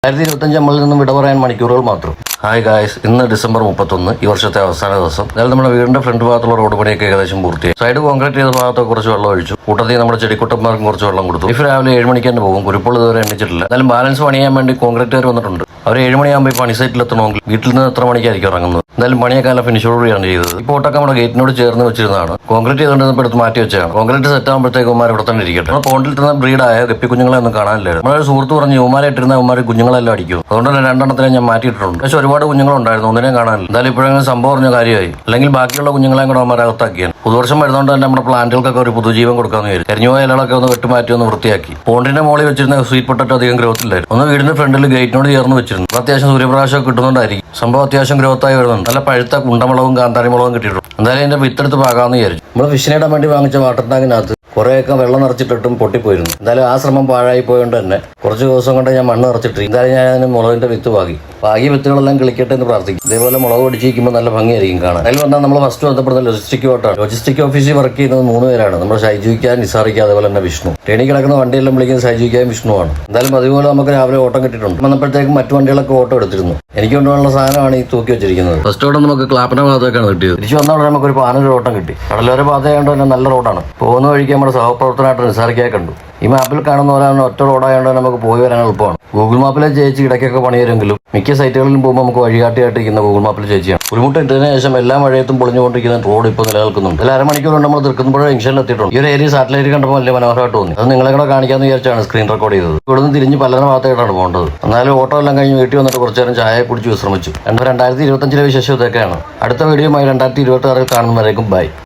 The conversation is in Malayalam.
2025 നമ്മളിൽ നിന്നും വിട പറയാൻ മണിക്കൂറുകൾ മാത്രം. ഹായ് ഗായ്സ്, ഇന്ന് ഡിസംബർ 31, ഈ വർഷത്തെ അവസാന ദിവസം. എന്നാലും നമ്മുടെ വീടിന്റെ ഫ്രണ്ട് ഭാഗത്തുള്ള റോഡ് പണിയൊക്കെ ഏകദേശം പൂർത്തിയായി. സൈഡ് കോൺക്രീറ്റ് ചെയ്ത ഭാഗത്ത് കുറച്ച് വെള്ളം ഒഴിച്ചു. കൂട്ടത്തിൽ നമ്മുടെ ചെടിക്കുട്ടന്മാർക്കും കുറച്ച് വെള്ളം കൊടുത്തു. ഇഫ് രാവിലെ 7 മണിക്ക് തന്നെ പോകും. കുരുപ്പോൾ ഇതുവരെ എണ്ണിച്ചിട്ടില്ല. എന്നാലും ബാലൻസ് പണിയാൻ വേണ്ടി കോൺക്രീറ്റുകാർ വന്നിട്ടുണ്ട്. അവർ 7 മണിയാകുമ്പോൾ പണി സൈറ്റിൽ എത്തണമെങ്കിൽ വീട്ടിൽ നിന്ന് എത്ര മണിക്കായിരിക്കും ഇറങ്ങുന്നത്. എന്തായാലും പണിയൊക്കെ നല്ല ഫിനിഷോടുകൂടിയാണ് ചെയ്തത്. ഈ പോട്ടൊക്കെ നമ്മുടെ ഗേറ്റിനോട് ചേർന്ന് വെച്ചിരുന്നതാണ്. കോൺക്രീറ്റ് ചെയ്തുകൊണ്ടിരുന്നപ്പോൾ എടുത്ത് മാറ്റി വെച്ചാണ്. കോൺക്രീറ്റ് സെറ്റ് ആകുമ്പോഴത്തേക്ക് ഉമ്മാർ ഇവിടെ തന്നെ ഇരിക്കട്ടെ. നമ്മുടെ പോണ്ടിൽ തന്നെ ബ്രീഡായ ഗപ്പി കുഞ്ഞുങ്ങളെ ഒന്നും കാണാനില്ലായിരുന്നു. നമ്മുടെ സുഹൃത്ത് പറഞ്ഞ് ഉമ്മാരെ ഇട്ടിരുന്ന ഉമ്മാർ കുഞ്ഞുങ്ങളെല്ലാം അടിക്കും. അതുകൊണ്ട് തന്നെ 2 എണ്ണത്തിനെ ഞാൻ മാറ്റിയിട്ടുണ്ട്. പക്ഷേ ഒരുപാട് കുഞ്ഞുങ്ങളുണ്ടായിരുന്നു, ഒന്നിനെയും കാണാനില്ല. എന്തായാലും ഇപ്പോഴെങ്കിലും സംഭവം പറഞ്ഞ കാര്യമായി. അല്ലെങ്കിൽ ബാക്കിയുള്ള കുഞ്ഞുങ്ങളെയും കൂടെ ഉമ്മാരെ അകത്താക്കിയാണ്. പുതുവർഷം വരുന്നതുകൊണ്ട് തന്നെ നമ്മുടെ പ്ലാന്റുകൾക്കൊക്കെ ഒരു പുതുജീവൻ കൊടുക്കാമെന്ന് വിചാരിച്ചു. കരിഞ്ഞുപോയ ഇലകളൊക്കെ ഒന്ന് വെട്ടുമാറ്റി ഒന്ന് വൃത്തിയാക്കി. പോണ്ടിന്റെ മോളിൽ വെച്ചിരുന്ന സ്വീറ്റ് പൊട്ടറ്റോ അധികം ഗ്രോത്ത് ഇല്ലായിരുന്നു. ഒന്ന് വീടിന്റെ ഫ്രണ്ടിൽ ഗേറ്റിനോട് ചേർന്ന് വെച്ചിരുന്നു. അത്യാവശ്യം സൂര്യപ്രകാശം കിട്ടുന്നുണ്ടായിരിക്കും. സംഭവം അത്യാവശ്യം ഗ്രോത്തായി വരുന്നുണ്ട്. നല്ല പഴുത്ത കുണ്ടമുളകും കാന്താരി മുളകും കിട്ടിയിട്ടുണ്ട്. എന്തായാലും ഇതിന്റെ വിത്തെടുത്ത് പാകാമെന്ന് വിചാരിച്ചു. നമ്മൾ ഫിഷിനെ ഇടാൻ വേണ്ടി വാങ്ങിച്ച വാട്ടർ ടാങ്കിനകത്ത് കുറേയൊക്കെ വെള്ളം നിറച്ചിട്ടിട്ടും പൊട്ടിപ്പോയിരുന്നു. എന്തായാലും ആ ശ്രമം പാഴായി പോയതുകൊണ്ട് തന്നെ കുറച്ച് ദിവസം കൊണ്ട് ഞാൻ മണ്ണ് നിറച്ചിട്ട് എന്തായാലും ഞാൻ അതിന് മുളകിന്റെ വിത്ത് പാകിയ വിത്തുകളെല്ലാം കിളിക്കട്ടെ എന്ന് പ്രാർത്ഥിക്കും. ഇതേപോലെ മുളക് പൊടിച്ചിരിക്കുമ്പോൾ നല്ല ഭംഗിയായിരിക്കും കാണാൻ. അതിൽ വന്നാൽ നമ്മൾ ഫസ്റ്റ് ബന്ധപ്പെടുന്ന ലോജിസ്റ്റിക് ഓഫീസിൽ വർക്ക് ചെയ്യുന്നത് 3 പേരാണ്. നമ്മൾ ഷൈജുക്കാൻ, നിസാറിക്ക, അതേപോലെ തന്നെ വിഷ്ണു. ട്രെയിനിൽ കിടക്കുന്ന വണ്ടിയെല്ലാം വിളിക്കുന്നത് ഷൈജുക്കായും വിഷ്ണുവാണ്. എന്തായാലും അതുപോലെ നമുക്ക് രാവിലെ ഓട്ടം കിട്ടിയിട്ടുണ്ട്. വന്നപ്പോഴത്തേക്കും മറ്റു വണ്ടികളൊക്കെ ഓട്ടം എടുത്തിരുന്നു. എനിക്ക് കൊണ്ടുപോകാനുള്ള സാധനമാണ് ഈ തൂക്കി വെച്ചിരിക്കുന്നത്. ഫസ്റ്റ് ഓട്ടം നമുക്ക് ക്ലാപ്പന ഭാഗത്തേക്കാണ് കിട്ടിയത്. തിരിച്ചു വന്നാൽ നമുക്ക് ഒരു 15 ഓട്ടം കിട്ടി. കടലോര പാതയായതുകൊണ്ട് തന്നെ നല്ല റോഡാണ്. പോകുന്ന വഴിക്ക് നമ്മുടെ സഹപ്രവർത്തനമായിട്ട് നിസാറിക്കായി കണ്ടു. ഈ മാപ്പിൽ കാണുന്ന പോലെയാണ് ഒറ്റ റോഡായതുകൊണ്ട് നമുക്ക് പോയി വരാൻ എളുപ്പമാണ്. ഗൂഗിൾ മാപ്പിലെ ചേച്ചി ഇടയ്ക്കൊക്കെ പണിയരെങ്കിലും മിക്ക സൈറ്റുകളിലും പോകുമ്പോൾ നമുക്ക് വഴികാട്ടിയായിട്ടിരിക്കുന്ന ഗൂഗിൾ മാപ്പിൽ ചേച്ചിയാണ്. ബുദ്ധിമുട്ടിട്ടതിന് ശേഷം എല്ലാ മഴയത്തും പൊളിഞ്ഞുകൊണ്ടിരിക്കുന്ന റോഡ് ഇപ്പോൾ നിലനിൽക്കുന്നുണ്ട്. അതിൽ അരമണിക്കൂർ കൊണ്ട് നമ്മൾ തൃക്കുന്നപ്പുഴ ജംഗ്ഷനിൽ എത്തിയിട്ടുണ്ട്. ഈ ഒരു ഏരിയ സാറ്റലൈറ്റ് കണ്ടപ്പോൾ വലിയ മനോഹരമായിട്ട് തോന്നി. അത് നിങ്ങളെ കൂടെ കാണിക്കാമെന്ന് വിചാരിച്ചാണ് സ്ക്രീൻ റെക്കോർഡ് ചെയ്തത്. ഇവിടുന്ന് തിരിഞ്ഞ് പലതരം ഭാഗത്തായിട്ടാണ് പോകേണ്ടത്. എന്നാലും ഓട്ടോ എല്ലാം കഴിഞ്ഞ് വീട്ടിൽ വന്നിട്ട് കുറച്ചു നേരം ചായ കുടിച്ച് വിശ്രമിച്ചു. 2025 വിശേഷം ഇതൊക്കെയാണ്. അടുത്ത വീഡിയോയുമായി 2026 കാണുന്നവരേക്കും ബൈ.